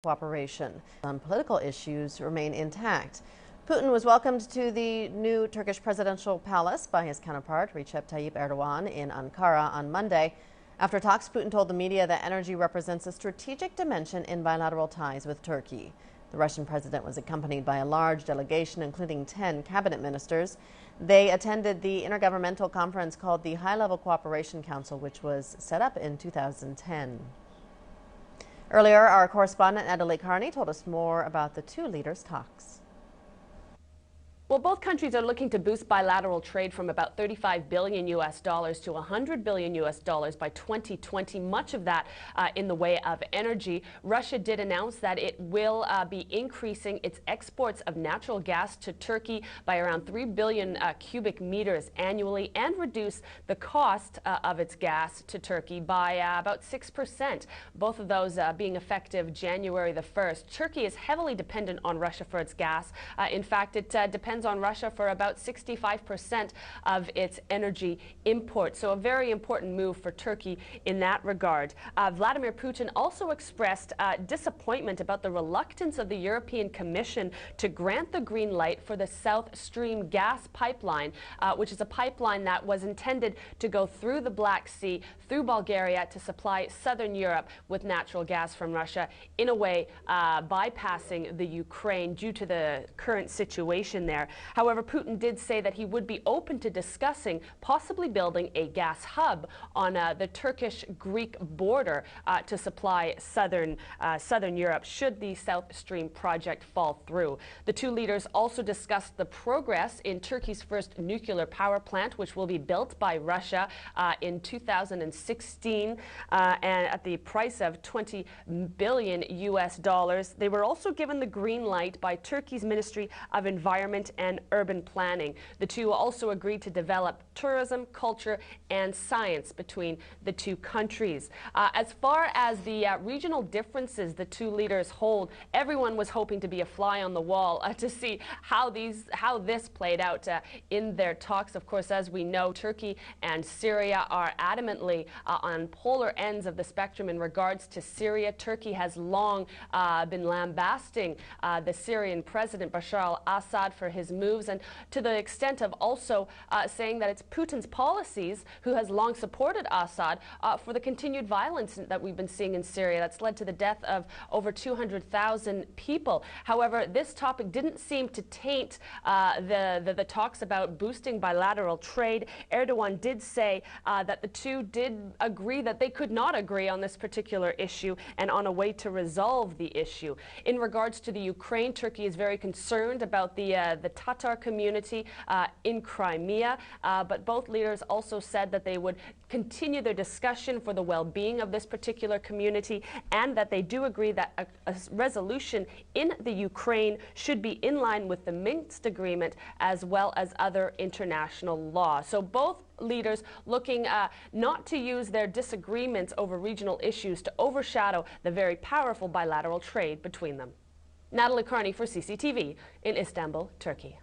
cooperation on political issues remain intact. Putin was welcomed to the new Turkish presidential palace by his counterpart Recep Tayyip Erdogan in Ankara on Monday. After talks, Putin told the media that energy represents a strategic dimension in bilateral ties with Turkey. The Russian president was accompanied by a large delegation, including 10 cabinet ministers. They attended the intergovernmental conference called the High-Level Cooperation Council, which was set up in 2010. Earlier, our correspondent Natalie Carney told us more about the two leaders' talks. Well, both countries are looking to boost bilateral trade from about $35 billion to $100 billion by 2020, much of that in the way of energy. Russia did announce that it will be increasing its exports of natural gas to Turkey by around 3 billion cubic meters annually and reduce the cost of its gas to Turkey by about 6%, both of those being effective January the 1st. Turkey is heavily dependent on Russia for its gas. In fact, it depends on Russia for about 65% of its energy imports. So a very important move for Turkey in that regard. Vladimir Putin also expressed disappointment about the reluctance of the European Commission to grant the green light for the South Stream gas pipeline, which is a pipeline that was intended to go through the Black Sea, through Bulgaria, to supply southern Europe with natural gas from Russia, in a way bypassing the Ukraine due to the current situation there. However, Putin did say that he would be open to discussing possibly building a gas hub on the Turkish-Greek border to supply southern Europe should the South Stream project fall through. The two leaders also discussed the progress in Turkey's first nuclear power plant, which will be built by Russia in 2016 and at the price of $20 billion. They were also given the green light by Turkey's Ministry of Environment and Urban Planning. The two also agreed to develop tourism, culture, and science between the two countries. As far as the regional differences the two leaders hold, everyone was hoping to be a fly on the wall to see how this played out in their talks. Of course, as we know, Turkey and Syria are adamantly on polar ends of the spectrum in regards to Syria. Turkey has long been lambasting the Syrian president Bashar al-Assad for his moves, and to the extent of also saying that it's Putin's policies, who has long supported Assad, for the continued violence that we've been seeing in Syria that's led to the death of over 200,000 people. However, this topic didn't seem to taint the talks about boosting bilateral trade. Erdogan did say that the two did agree that they could not agree on this particular issue and on a way to resolve the issue. In regards to the Ukraine, Turkey is very concerned about the Tatar community in Crimea, but both leaders also said that they would continue their discussion for the well-being of this particular community, and that they do agree that a resolution in the Ukraine should be in line with the Minsk agreement as well as other international law. So both leaders looking not to use their disagreements over regional issues to overshadow the very powerful bilateral trade between them. Natalie Carney for CCTV in Istanbul, Turkey.